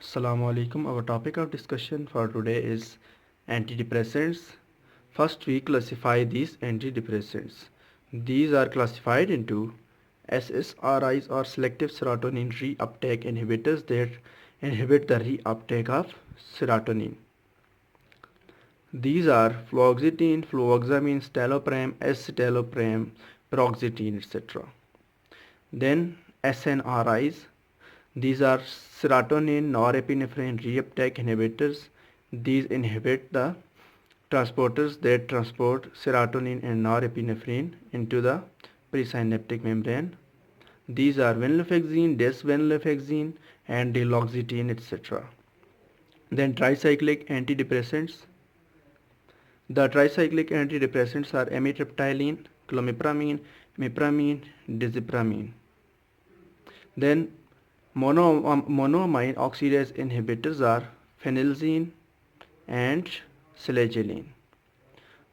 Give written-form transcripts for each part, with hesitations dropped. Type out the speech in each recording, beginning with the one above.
Assalamu alaikum. Our topic of discussion for today is antidepressants. First, we classify these antidepressants. These are classified into SSRIs or selective serotonin reuptake inhibitors that inhibit the reuptake of serotonin. These are fluoxetine, fluvoxamine, citalopram, escitalopram, paroxetine, etc. Then SNRIs. These are serotonin norepinephrine reuptake inhibitors. These inhibit the transporters that transport serotonin and norepinephrine into the presynaptic membrane. These are venlafaxine, desvenlafaxine, and deloxetine, etc. Then tricyclic antidepressants. The tricyclic antidepressants are amitriptyline, clomipramine, imipramine, diazepamine. Then monoamine oxidase inhibitors are phenelzine and selegiline.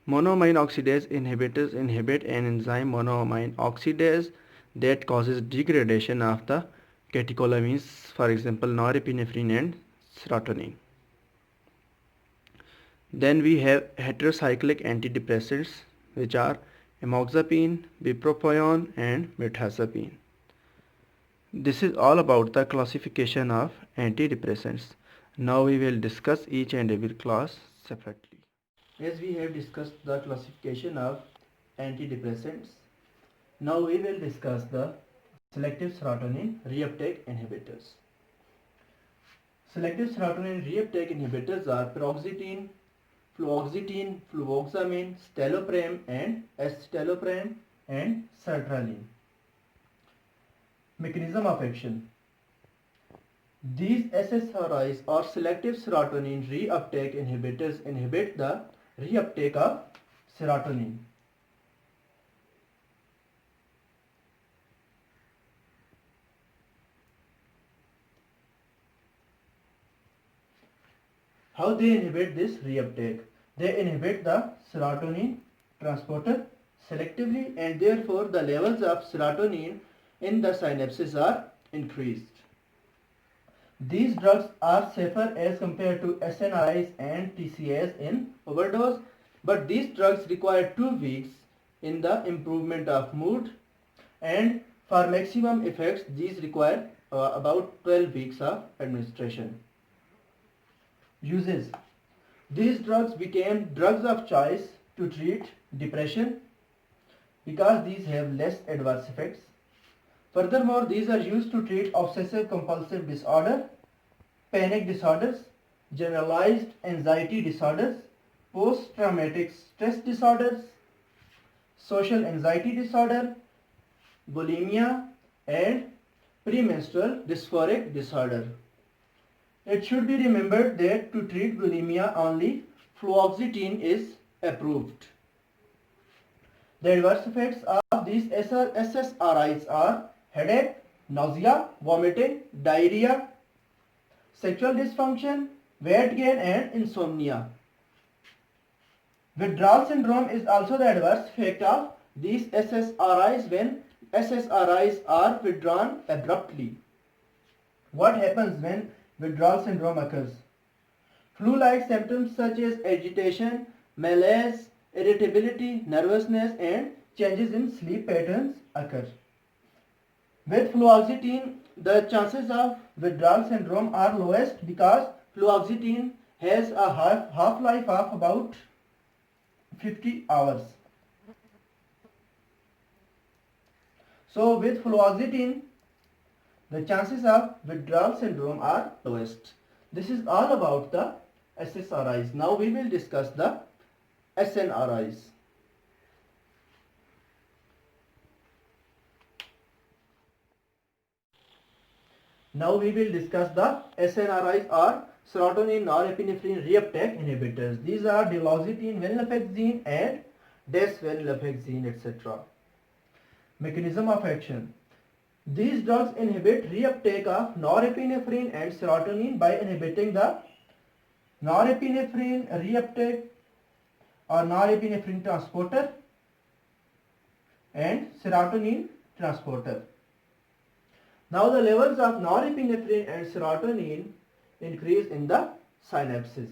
Monoamine oxidase inhibitors inhibit an enzyme monoamine oxidase that causes degradation of the catecholamines, for example norepinephrine and serotonin. Then we have heterocyclic antidepressants which are amoxapine, bupropion and mirtazapine. This is all about the classification of antidepressants. Now we will discuss each and every class separately. As we have discussed the classification of antidepressants, now we will discuss the selective serotonin reuptake inhibitors. Selective serotonin reuptake inhibitors are paroxetine, fluoxetine, fluvoxamine, citalopram and escitalopram and sertraline. Mechanism of action. These SSRIs or selective serotonin reuptake inhibitors inhibit the reuptake of serotonin. How they inhibit this reuptake? They inhibit the serotonin transporter selectively and therefore the levels of serotonin in the synapses are increased. These drugs are safer as compared to SNRIs and TCAs in overdose, but these drugs require 2 weeks in the improvement of mood, and for maximum effects these require about 12 weeks of administration. Uses. These drugs became drugs of choice to treat depression because these have less adverse effects. Furthermore, these are used to treat obsessive compulsive disorder, panic disorders, generalized anxiety disorders, post-traumatic stress disorders, social anxiety disorder, bulimia, and premenstrual dysphoric disorder. It should be remembered that to treat bulimia only fluoxetine is approved. The adverse effects of these SSRIs are headache, nausea, vomiting, diarrhea, sexual dysfunction, weight gain and insomnia. Withdrawal syndrome is also the adverse effect of these SSRIs when SSRIs are withdrawn abruptly. What happens when withdrawal syndrome occurs? Flu-like symptoms such as agitation, malaise, irritability, nervousness and changes in sleep patterns occur. With fluoxetine, the chances of withdrawal syndrome are lowest because fluoxetine has a half-life of about 50 hours. So with fluoxetine, the chances of withdrawal syndrome are lowest. This is all about the SSRIs. Now we will discuss the SNRIs. Now we will discuss the SNRIs or serotonin norepinephrine reuptake inhibitors. These are deloxetine, venlafaxine and desvenlafaxine, etc. Mechanism of action. These drugs inhibit reuptake of norepinephrine and serotonin by inhibiting the norepinephrine reuptake or norepinephrine transporter and serotonin transporter. Now the levels of norepinephrine and serotonin increase in the synapses.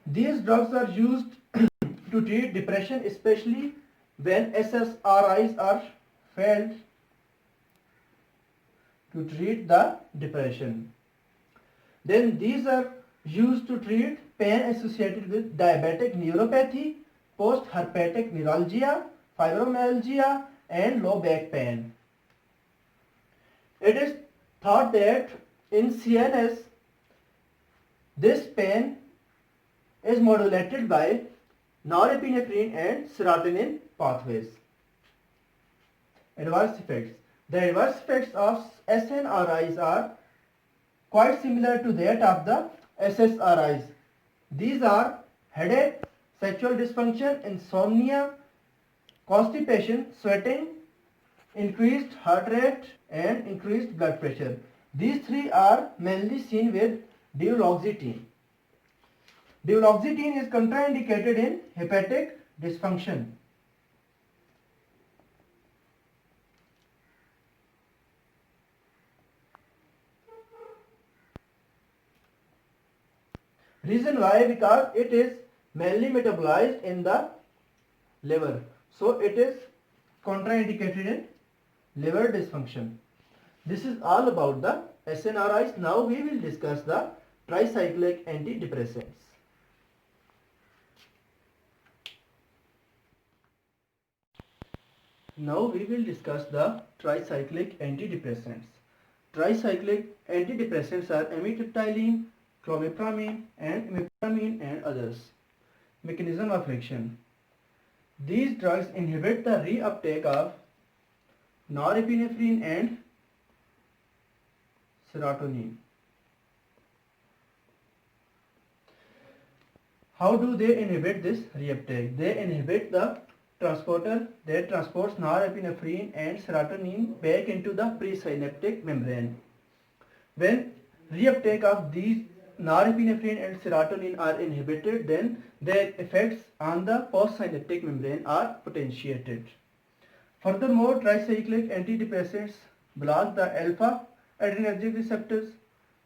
These drugs are used to treat depression, especially when SSRIs are failed to treat the depression. Then these are used to treat pain associated with diabetic neuropathy, post-herpetic neuralgia, fibromyalgia, and low back pain. It is thought that in CNS, this pain is modulated by norepinephrine and serotonin pathways. Adverse effects. The adverse effects of SNRIs are quite similar to that of the SSRIs. These are headache, sexual dysfunction, insomnia, constipation, sweating, increased heart rate, and increased blood pressure. These three are mainly seen with duloxetine. Duloxetine is contraindicated in hepatic dysfunction. Reason why? Because it is mainly metabolized in the liver. So it is contraindicated in liver dysfunction. This is all about the SNRIs. Now we will discuss the tricyclic antidepressants. Now we will discuss the tricyclic antidepressants. Tricyclic antidepressants are amitriptyline, clomipramine, and imipramine, and others. Mechanism of action. These drugs inhibit the reuptake of norepinephrine and serotonin. How do they inhibit this reuptake? They inhibit the transporter that transports norepinephrine and serotonin back into the presynaptic membrane. When reuptake of these norepinephrine and serotonin are inhibited, then their effects on the postsynaptic membrane are potentiated. Furthermore, tricyclic antidepressants block the alpha adrenergic receptors,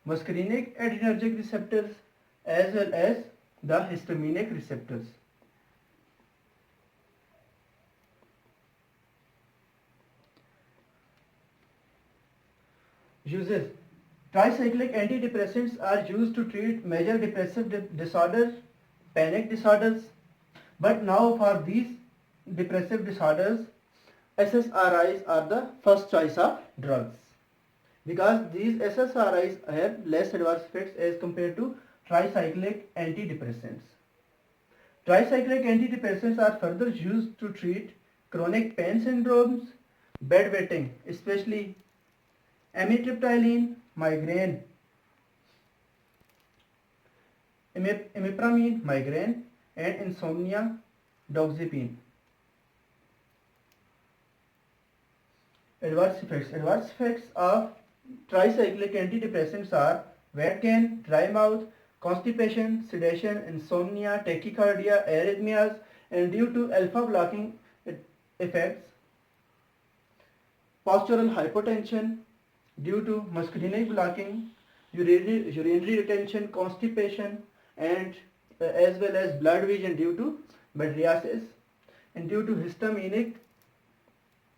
muscarinic adrenergic receptors, as well as the histaminic receptors. Uses. Tricyclic antidepressants are used to treat major depressive disorders, panic disorders, but now for these depressive disorders, SSRIs are the first choice of drugs, because these SSRIs have less adverse effects as compared to tricyclic antidepressants. Tricyclic antidepressants are further used to treat chronic pain syndromes, bedwetting, especially amitriptyline, migraine, imipramine, migraine, and insomnia, doxepin. Adverse effects. Adverse effects of tricyclic antidepressants are weight gain, dry mouth, constipation, sedation, insomnia, tachycardia, arrhythmias, and due to alpha blocking effects, postural hypotension, due to muscarinic blocking, urinary retention, constipation, and as well as blurred vision due to mydriasis, and due to histaminic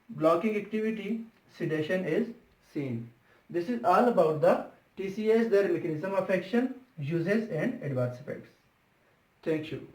blocking activity, sedation is seen. This is all about the TCAs, their mechanism of action, uses, and adverse effects. Thank you.